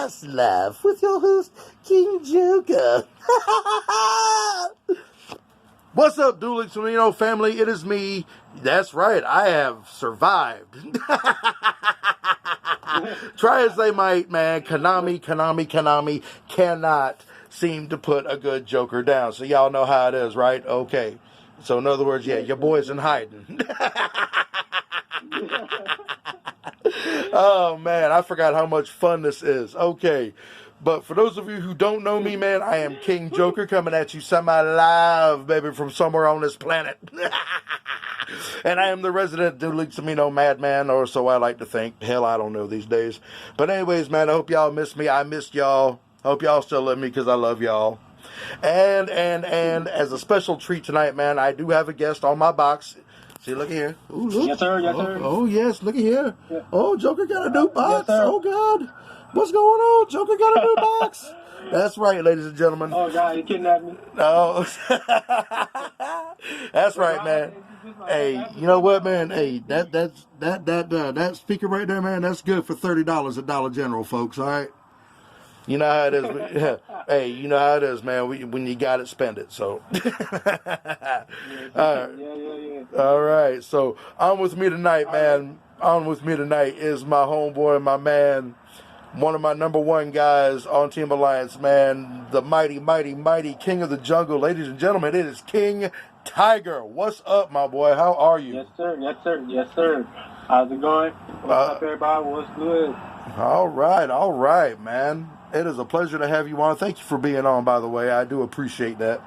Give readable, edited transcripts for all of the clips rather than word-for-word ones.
Just Laugh with your host, King Joker. What's up, Dueling Torino family? It is me. That's right, I have survived. Try as they might, man, Konami cannot seem to put a good Joker down. So y'all know how it is, right? Okay. So in other words, yeah, your boy's in hiding. Oh, man, I forgot how much fun this is. Okay. But for those of you who don't know me, man, I am King Joker coming at you semi-live, baby, from somewhere on this planet. And I am the resident Dueling Torino madman, or so I like to think. Hell, I don't know these days. But anyways, man, I hope y'all miss me. I missed y'all. Hope y'all still love me because I love y'all. And as a special treat tonight, man, I do have a guest on my box. See, look here. Ooh, look. Yes, sir. Yes, sir. Oh, yes. Look at here. Yeah. Oh, Joker got a new box. Yes, Oh, God. What's going on? Joker got a new box. That's right, ladies and gentlemen. Oh, God, you kidnapped me. Oh. That's right, man. Hey, you know what, man? Hey, that speaker right there, man, that's good for $30 at Dollar General, folks, all right? You know how it is. Hey, you know how it is, man. When you got it, spend it. So, all right. So, on with me tonight, man. On with me tonight is my homeboy, my man, one of my number one guys on Team Alliance, man. The mighty, mighty, mighty King of the Jungle, ladies and gentlemen. It is King Tiger. What's up, my boy? How are you? Yes, sir. Yes, sir. Yes, sir. How's it going? What's up, everybody? What's good? All right, man. It is a pleasure to have you on. Thank you for being on, by the way. I do appreciate that.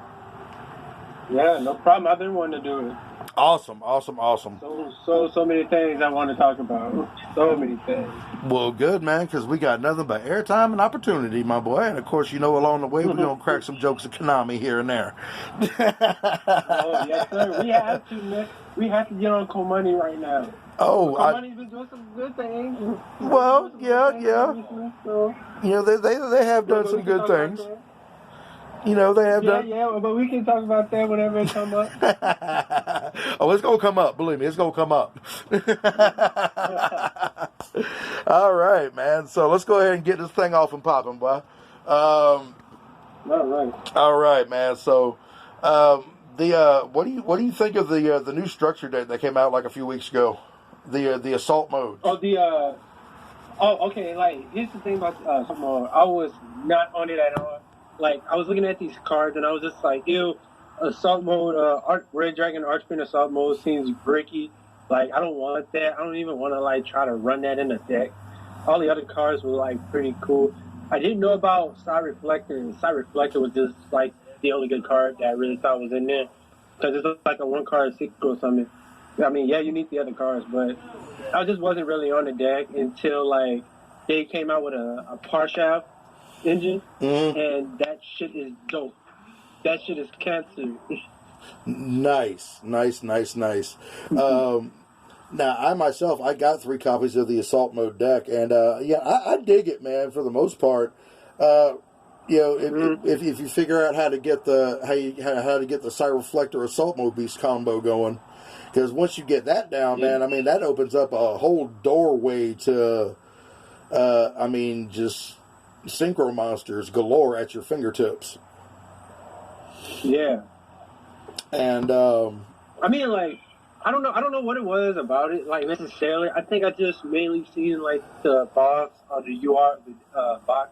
Yeah, no problem. I've been wanting to do it. Awesome. So many things I want to talk about. So many things. Well, good, man, because we got nothing but airtime and opportunity, my boy. And, of course, you know, along the way, we're going to crack some jokes of Konami here and there. Oh, yes, sir. We have to, man. We have to get on Konami right now. Oh, Konami's been doing some good things. Well, yeah. So, You know, they have done some good things. You know, they have done. Yeah, but we can talk about that whenever it comes up. Oh, it's going to come up. Believe me, it's going to come up. All right, man. So let's go ahead and get this thing off and popping, boy. All right. All right, man. So, what do you think of the new structure that came out like a few weeks ago? The assault mode. Okay. Like, here's the thing about assault mode. I was not on it at all. Like, I was looking at these cards and I was just like, ew, assault mode, Red Dragon Archfiend assault mode seems bricky. Like, I don't want that. I don't even want to, like, try to run that in the deck. All the other cards were, like, pretty cool. I didn't know about Side Reflector, and Side Reflector was just, like, the only good card that I really thought was in there. Because it's like a one-card synchro summon. I mean, yeah, you need the other cards, but I just wasn't really on the deck until, like, they came out with a Parshaft engine, and that shit is dope. That shit is cancer. Nice. Now, I myself, I got 3 copies of the assault mode deck, and I dig it, man. For the most part, you know, if you figure out how to get the Side Reflector assault mode beast combo going, because once you get that down, man, I mean that opens up a whole doorway to, just synchro monsters galore at your fingertips. Yeah. And I mean, like, I don't know what it was about it, like, necessarily. I think I just mainly seen, like, the box or the box.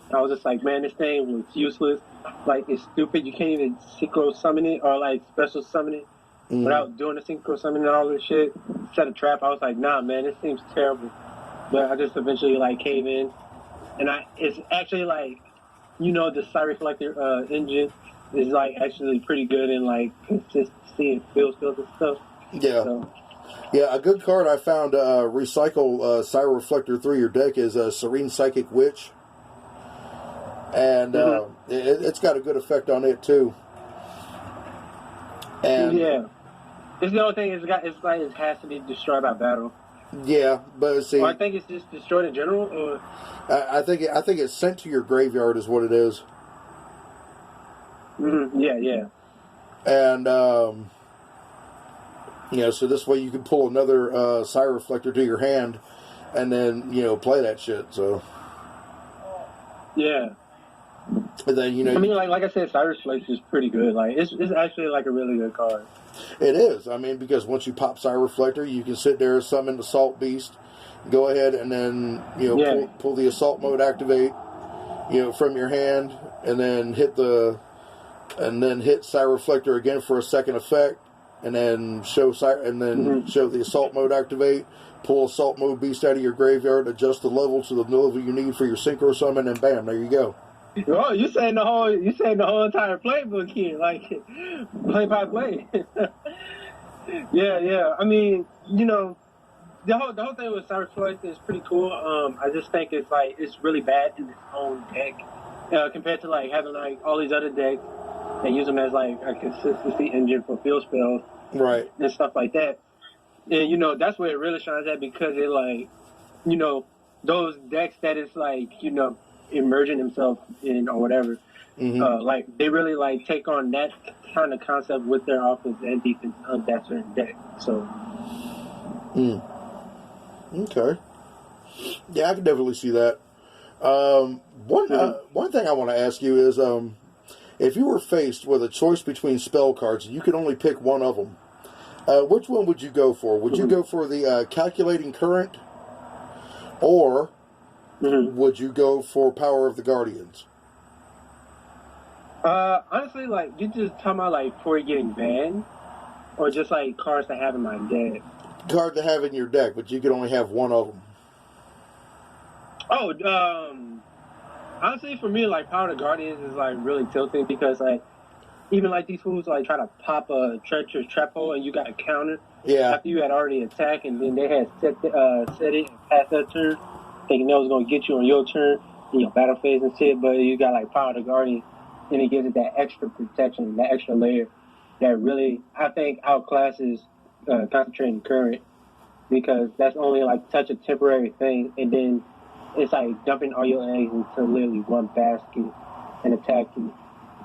And I was just like, man, this thing was useless. Like, it's stupid. You can't even synchro summon it or, like, special summon it without doing the synchro summon and all this shit. Set a trap. I was like, nah, man, this seems terrible. But I just eventually, like, cave in. And it's actually, like, you know, the Side Reflector engine is, like, actually pretty good in, like, consistency and feels and stuff. Yeah. So, yeah, a good card I found recycle Side Reflector through your deck is Serene Psychic Witch. And it's got a good effect on it, too. And yeah. It's the only thing it has to be destroyed by battle. Yeah, but see, I think it's just destroyed in general. Or I think it's sent to your graveyard is what it is. Yeah. And so this way you can pull another Side Reflector to your hand, and then play that shit. So Yeah. And then, you I know, mean, like I said, Cyrus Flex is pretty good. Like it's actually like a really good card. it is. I mean, because once you pop Sire Reflector, you can sit there, summon the Assault Beast, go ahead and then, you know, Yeah. pull the Assault Mode activate, you know, from your hand, and then hit Sire Reflector again for a second effect, and then show the Assault Mode activate, pull Assault Mode Beast out of your graveyard, adjust the level to the level you need for your Synchro Summon, and bam, there you go. Oh, you saying the whole entire playbook here, like play by play. Yeah. I mean, you know, the whole thing with Cyrus Flex is pretty cool. I just think it's really bad in its own deck compared to like having like all these other decks that use them as like a consistency engine for field spells, Right. and stuff like that. And you know, that's where it really shines at because it like, you know, those decks that it's like, you know, immersing himself in or whatever. Mm-hmm. Like they really like take on that kind of concept with their offense and defense of that certain deck. So. Okay. Yeah, I can definitely see that. One thing I want to ask you is, if you were faced with a choice between spell cards and you could only pick one of them, which one would you go for? Would you go for the Calculating Current, or would you go for Power of the Guardians? Honestly, like you just talking about like before getting banned, or just like cards to have in my deck. Card to have in your deck, but you could only have one of them. Oh, honestly, for me, like Power of the Guardians is like really tilting because like even like these fools like try to pop a treacherous trap hole and you got a counter Yeah. after you had already attacked and then they had set it and passed that turn, thinking that was gonna get you on your turn in your battle phase and shit. But you got like Power of the Guardian, and it gives it that extra protection, that extra layer that really I think outclasses Concentrating Current, because that's only like such a temporary thing, and then it's like dumping all your eggs into literally one basket and attacking.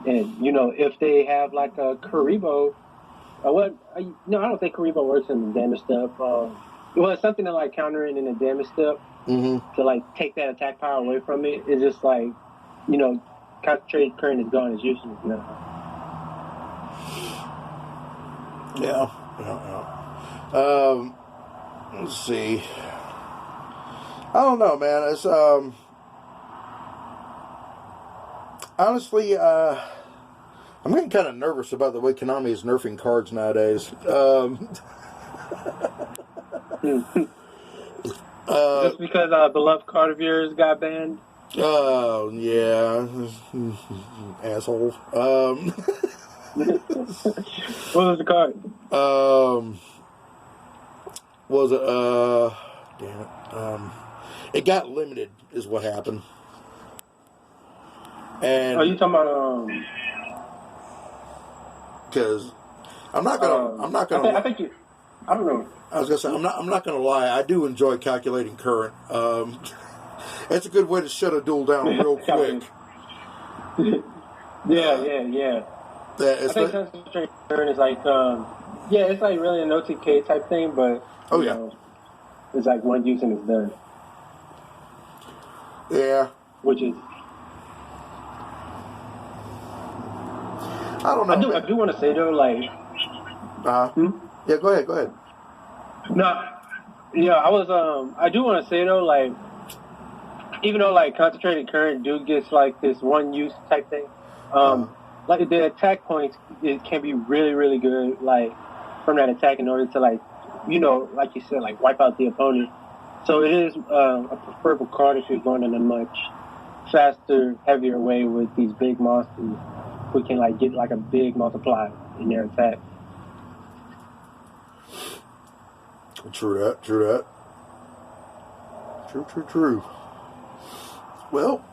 And you know, if they have like a Karibo, or what? No, I don't think Karibo works in the damage stuff. Well, it's something to like counter it in the damage stuff to like take that attack power away from it. It's just like, you know, Concentrated Current is gone, it's useless now. Yeah. Let's see. I don't know, man. It's honestly, I'm getting kind of nervous about the way Konami is nerfing cards nowadays. Just because beloved card of yours got banned. Oh yeah, asshole. What was the card? Was it? Damn it. It got limited, is what happened. And Oh, you talking about because I'm not gonna. I think you. I don't know. I was gonna say I'm not gonna lie. I do enjoy Calculating Current. It's a good way to shut a duel down real quick. Yeah. I think Concentrated Current is like, it's like really an OTK type thing, but Oh, you yeah. know, it's like one use and it's done. Yeah. Which is, I don't know. I do want to say though, like, Yeah, go ahead. no, yeah, I do want to say though, like, even though like Concentrated Current do gets like this one use type thing, like the attack points, it can be really, really good, like from that attack in order to like, you know, like you said, like wipe out the opponent. So it is a preferable card if you're going in a much faster, heavier way with these big monsters who can like get like a big multiplier in their attack. True that. True. Well,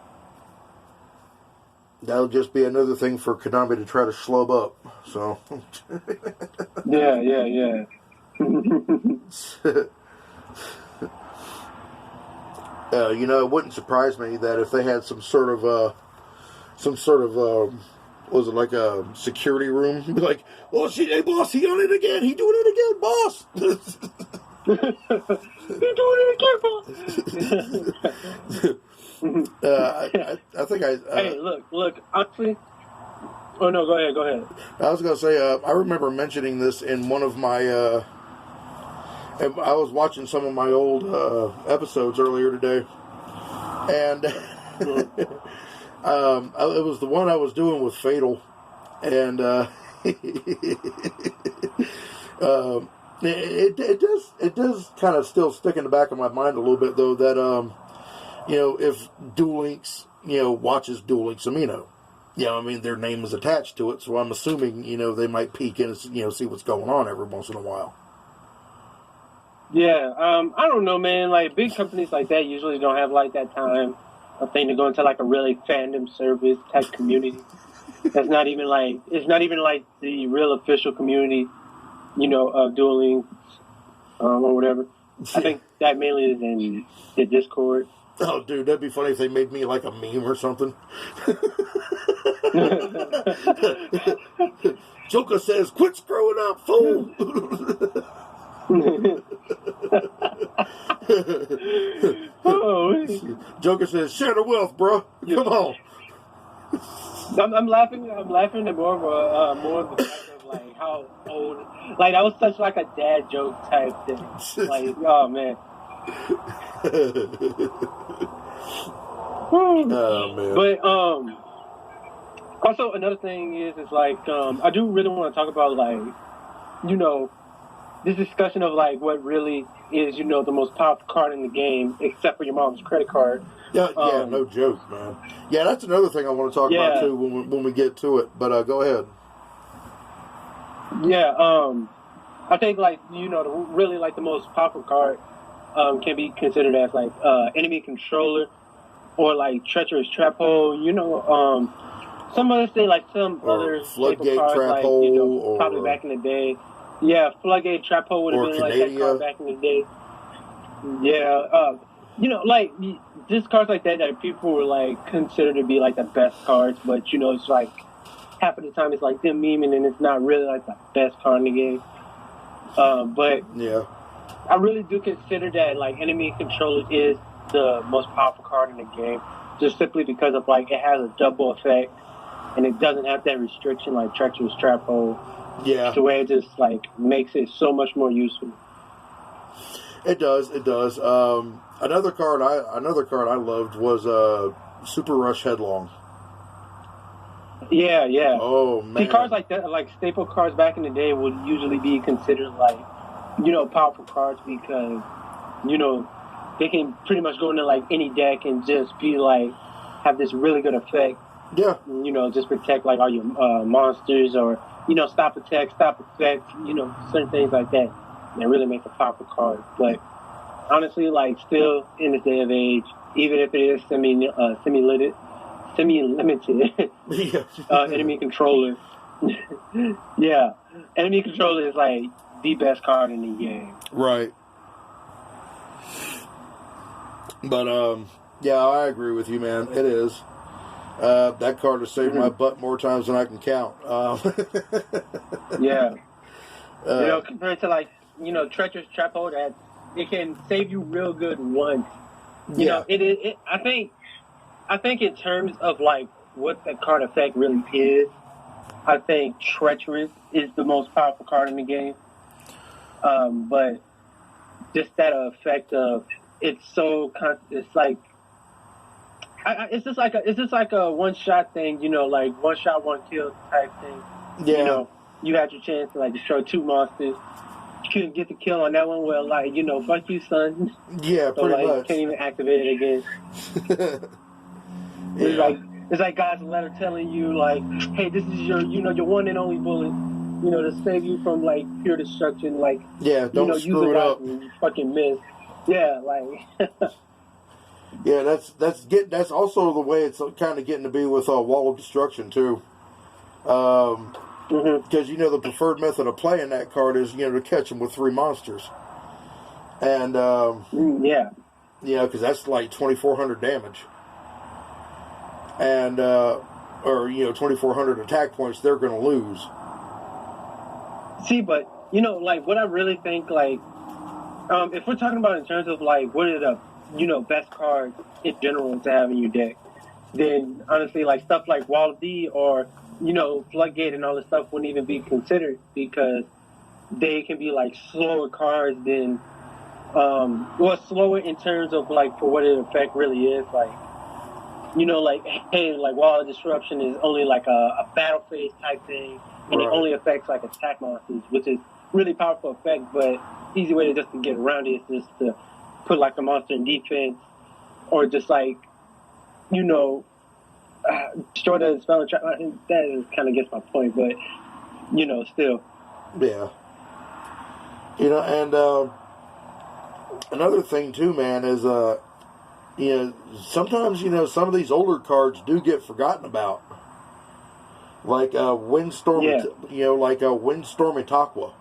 that'll just be another thing for Konami to try to schlub up. So. Yeah. You know, it wouldn't surprise me that if they had some sort of was it like a security room? Be like, oh shit, hey boss, he on it again. He doing it again, boss. You're doing it again, I think hey, look. Honestly, oh no, go ahead. I was going to say, I remember mentioning this in one of my, I was watching some of my old episodes earlier today, and it was the one I was doing with Fatal, and it does kind of still stick in the back of my mind a little bit, though, that, if Duel Links, watches Duel Links Amino, I mean, their name is attached to it, so I'm assuming, they might peek in and, see what's going on every once in a while. Yeah, I don't know, man. Like, big companies like that usually don't have, like, that time of thing to go into, like, a really fandom service type community. That's not even, like, it's not even, like, the real official community, of Duel Links, or whatever. I think that mainly is in the Discord. Oh, dude, that'd be funny if they made me, like, a meme or something. Joker says, "Quit screwing up, fool." Joker says, "Share the wealth, bro. Come on." I'm laughing at more of the fact of like how old, like that was such like a dad joke type thing. Like, oh man. Oh man. But also another thing is like I do really want to talk about like this discussion of like what really is the most powerful card in the game, except for your mom's credit card. Yeah, no joke, man. Yeah, that's another thing I want to talk about too when we get to it. But go ahead. Yeah, I think like really like the most powerful card can be considered as like enemy controller or like treacherous trap hole. Some others say like some or other floodgate cards, trap like hole, or probably back in the day. Yeah, floodgate trap hole would have been like that card back in the day. Yeah, like just cards like that people were like considered to be like the best cards, but it's like half of the time it's like them memeing and it's not really like the best card in the game. But yeah, I really do consider that like enemy controller is the most powerful card in the game, just simply because of like it has a double effect and it doesn't have that restriction like treacherous trap hole. Yeah, the way it just like makes it so much more useful. It does. Another card I loved was Super Rush Headlong. Yeah. Oh man. See, cards like that, like staple cards back in the day, would usually be considered like powerful cards because they can pretty much go into like any deck and just be like have this really good effect. Yeah. Just protect like all your monsters or stop attack, stop effect, certain things like that. That really make a powerful card. But honestly, like still in this day of age, even if it is semi-limited enemy controller, yeah, enemy controller is like the best card in the game. Right. But yeah, I agree with you, man. It is. That card has saved my butt more times than I can count. Yeah. Compared to like, treacherous trap hole, that it can save you real good once. It I think in terms of like what the card effect really is, I think treacherous is the most powerful card in the game. But just that effect of it's like it's just like a one shot thing, like one shot, one kill type thing. Yeah. You had your chance to like destroy two monsters. You couldn't get the kill on that one. Well, like fuck you, son. Yeah, so, pretty much. Can't even activate it again. Yeah. It's like God's letter telling you like, hey, this is your your one and only bullet. To save you from like pure destruction. Like don't screw it up. And you fucking miss. Yeah, like. Yeah, that's also the way it's kind of getting to be with Wall of Destruction too. Because the preferred method of playing that card is to catch them with 3 monsters, and because that's like 2,400 damage, and or 2,400 attack points they're going to lose. See, but like what I really think like If we're talking about in terms of like what are the best cards in general to have in your deck, then honestly like stuff like Wall D or Floodgate and all this stuff wouldn't even be considered because they can be like slower cards than slower in terms of like for what it effect really is like like hey like Wall of Disruption is only like a battle phase type thing and it Right. only affects like attack monsters, which is really powerful effect, but easy way to just to get around it is just to put like a monster in defense or just like destroy the spell and trap. That kind of gets my point, but still. Yeah. And another thing too, man, is sometimes some of these older cards do get forgotten about, like Windstorm, like Windstorm Itaqua.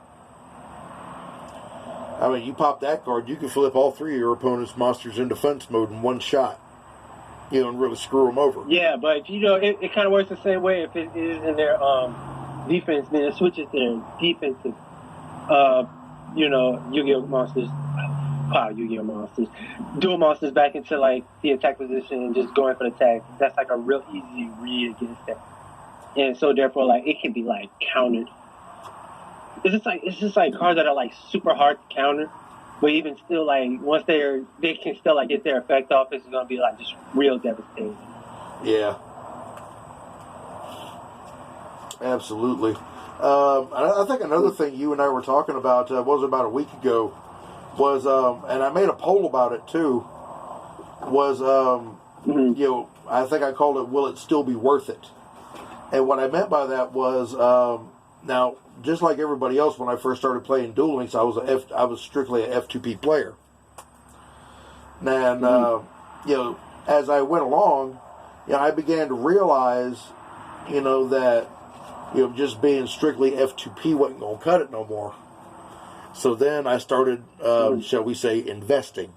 I mean, you pop that card, you can flip all three of your opponent's monsters in defense mode in one shot, and really screw them over. Yeah, but it kind of works the same way. If it is in their defense, then it switches their defensive, Yu-Gi-Oh monsters. Yu-Gi-Oh monsters, dual monsters back into like the attack position and just going for the attack. That's like a real easy read against that, and so therefore like it can be like countered. It's just like cards that are like super hard to counter, but even still like once they can still like get their effect off, it's gonna be like just real devastating. Yeah, absolutely. I think another thing you and I were talking about was about a week ago. Was and I made a poll about it too. Was I think I called it "Will it still be worth it?" And what I meant by that was now just like everybody else when I first started playing Duel Links, I was strictly an F2P player. And as I went along, I began to realize that just being strictly F2P wasn't gonna cut it no more. So then I started, shall we say, investing.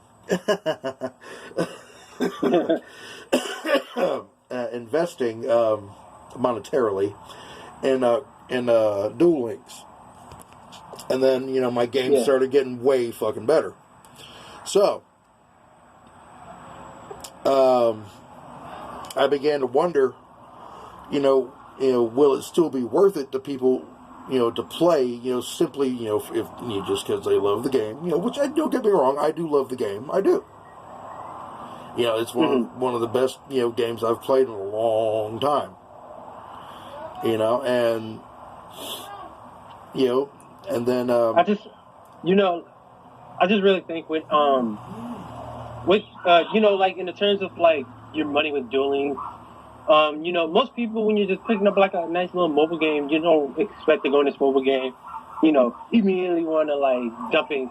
Investing monetarily in Duel Links. And then, my game started getting way fucking better. So, I began to wonder, will it still be worth it to people to play, simply, if just because they love the game, which I don't get me wrong, I do love the game, I do. It's one of the best, games I've played in a long time. And and then I just really think with like in the terms of like your money with dueling. Most people, when you're just picking up like a nice little mobile game, you don't expect to go in this mobile game, immediately want to like dumping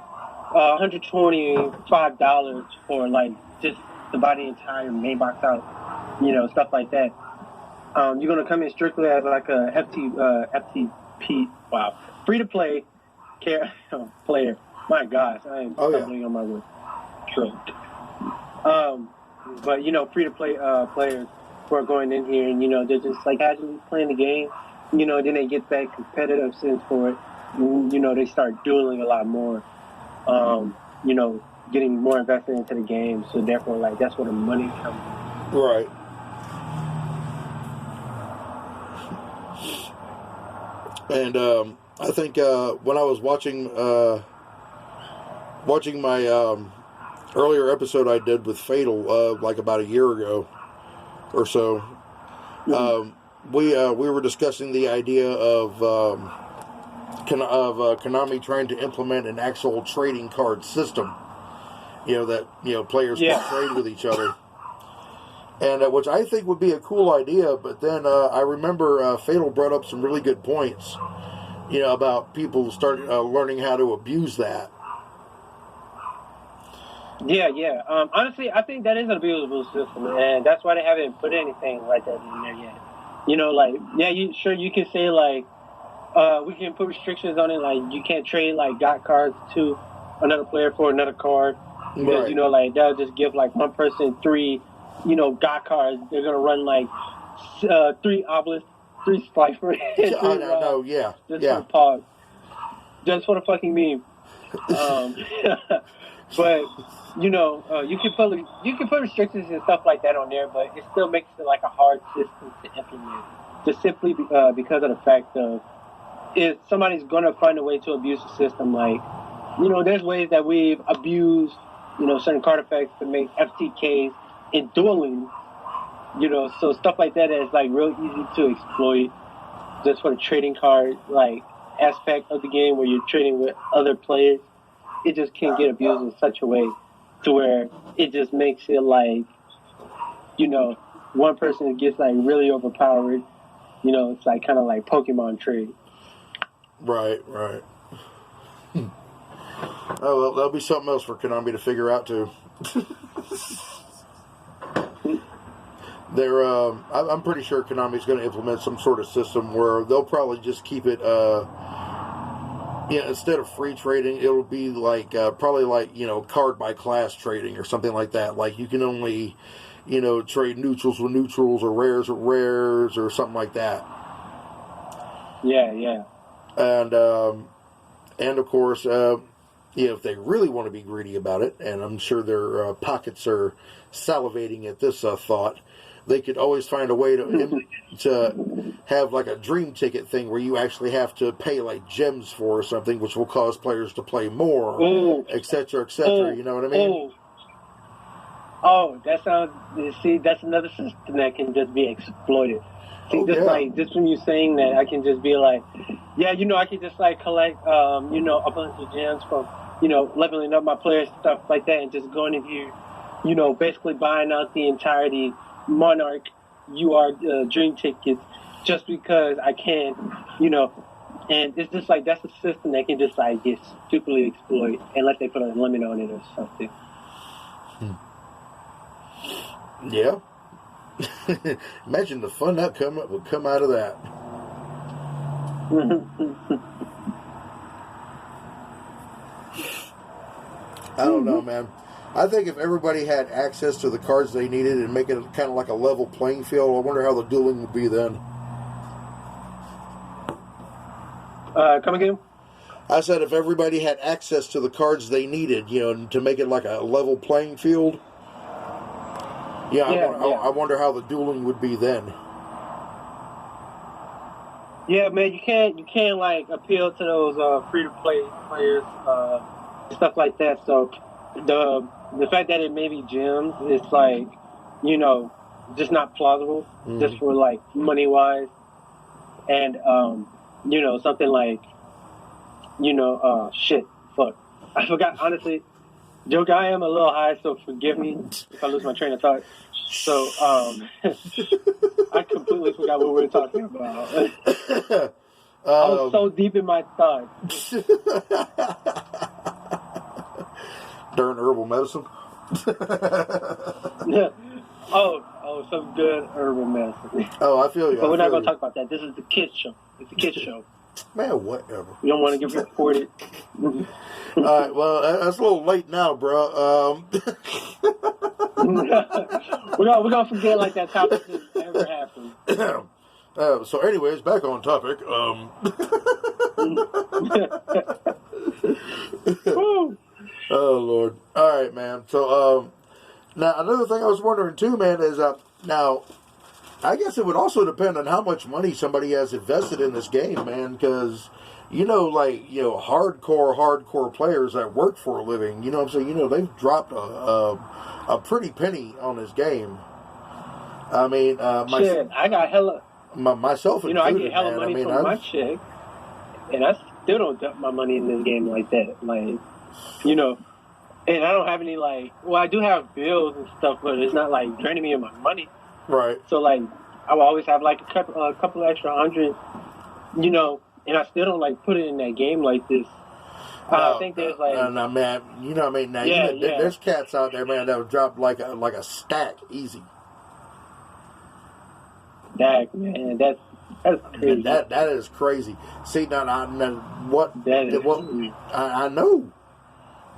$125 for like just to buy the entire main box out, stuff like that. You're gonna come in strictly as like a FTP, free to play player. My gosh, I am stumbling on my word. But free to play players. Who are going in here and they're just like casually playing the game, then they get that competitive sense for it. They start dueling a lot more, getting more invested into the game. So therefore, like that's where the money comes from. Right. And I think when I was watching my earlier episode I did with Fatal like about a year ago or so, we were discussing the idea of Konami trying to implement an actual trading card system, that players can trade with each other, and which I think would be a cool idea. But then I remember Fatal brought up some really good points, about people starting learning how to abuse that. Yeah. Honestly, I think that is an abusable system, and that's why they haven't put anything like that in there yet. You can say like, we can put restrictions on it, like you can't trade like GOT cards to another player for another card, because like that'll just give like one person 3, GOT cards. They're gonna run like 3 obelisks, 3 Slifer, I know, just for the pause, just for the fucking meme. Um, but you can put restrictions and stuff like that on there, but it still makes it like a hard system to implement, just simply because of the fact of if somebody's gonna find a way to abuse the system, like there's ways that we've abused certain card effects to make FTKs in dueling, so stuff like that is like real easy to exploit just for the trading card like aspect of the game where you're trading with other players. It just can get abused in such a way to where it just makes it like, one person gets like really overpowered. It's like kind of like Pokemon trade. Right. Oh, well, that'll be something else for Konami to figure out too. I'm pretty sure Konami's going to implement some sort of system where they'll probably just keep it. Instead of free trading, it'll be like probably like card by class trading or something like that. Like you can only trade neutrals with neutrals or rares with rares or something like that. Yeah. And of course, if they really want to be greedy about it, and I'm sure their pockets are salivating at this thought, they could always find a way to have like a dream ticket thing where you actually have to pay like gems for or something, which will cause players to play more, etc., etc. You know what I mean? That sounds. See, that's another system that can just be exploited. See, like just when you're saying that, I can just be like, I can just like collect, a bunch of gems from, leveling up my players, stuff like that, and just going in here, basically buying out the entirety Monarch UR dream tickets just because I can, and it's just like that's a system that can just like get stupidly exploited unless they put a limit on it or something. Yeah. Imagine the fun that would come out of that. I don't know, man. I think if everybody had access to the cards they needed and make it kind of like a level playing field, I wonder how the dueling would be then. Come again? I said if everybody had access to the cards they needed, to make it like a level playing field. I wonder how the dueling would be then. Yeah, man, you can't like appeal to those free to play players, stuff like that. So the fact that it may be gems is like, just not plausible, just for like money wise, and something like, fuck, I forgot honestly. Joker, I am a little high, so forgive me if I lose my train of thought. So, I completely forgot what we were talking about. I was so deep in my thoughts. Darn herbal medicine. Some good herbal medicine. Oh, I feel you. But we're not going to talk about that. This is the kids show. It's a kids show. Man, whatever. You don't want to get reported. All right, well, that's a little late now, bro. We're gonna forget like that topic just ever happened. So, anyways, back on topic. Oh Lord! All right, man. So, now another thing I was wondering too, man, is now. I guess it would also depend on how much money somebody has invested in this game, man, because, hardcore players that work for a living, what I'm saying, they've dropped a pretty penny on this game. I mean, I got hella... myself included, I get hella money from my I've, chick, and I still don't dump my money in this game like that. Like, and I don't have any, I do have bills and stuff, but it's not, draining me of my money. Right. So, I will always have, a couple extra $100, and I still don't, put it in that game like this. I think there's, no, man, there's cats out there, man, that would drop, like a stack easy. Stack, man, that's crazy. Man, that is crazy. See, now what... That is what I know.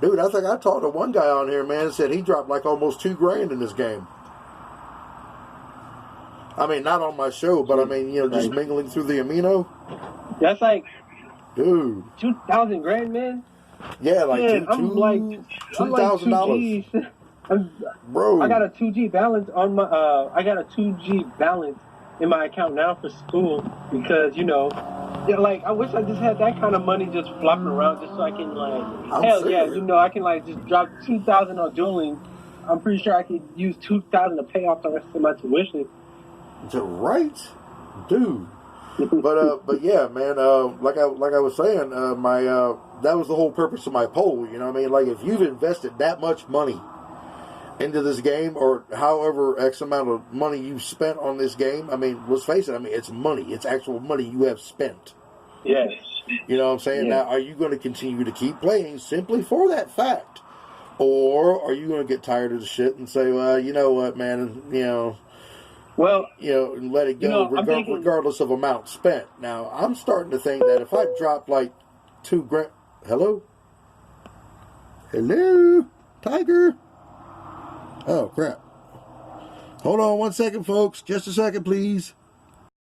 Dude, I think I talked to one guy on here, man, and said he dropped, almost $2,000 in this game. I mean, not on my show, but I mean, just mingling through the amino. That's dude, 2,000 grand, man. Yeah, like Man, I'm like $2,000. 2G. Bro. I got a 2G balance on my. I got a 2G balance in my account now for school because yeah, like I wish I just had that kind of money just flopping around just so I can I'm hell yeah, saying. I can like just drop 2,000 on dueling. I'm pretty sure I could use 2,000 to pay off the rest of my tuition. Right, dude. But yeah, man. Like I was saying, that was the whole purpose of my poll. You know what I mean? Like, if you've invested that much money into this game, or however X amount of money you've spent on this game, I mean, let's face it. I mean, it's money. It's actual money you have spent. Yes. You know what I'm saying? Yeah. Now, are you going to continue to keep playing simply for that fact, or are you going to get tired of the shit and say, well, you know what, man, Well, and let it go, regardless of amount spent. Now, I'm starting to think that if I drop like $2,000, hello, Tiger. Oh crap! Hold on 1 second, folks. Just a second, please.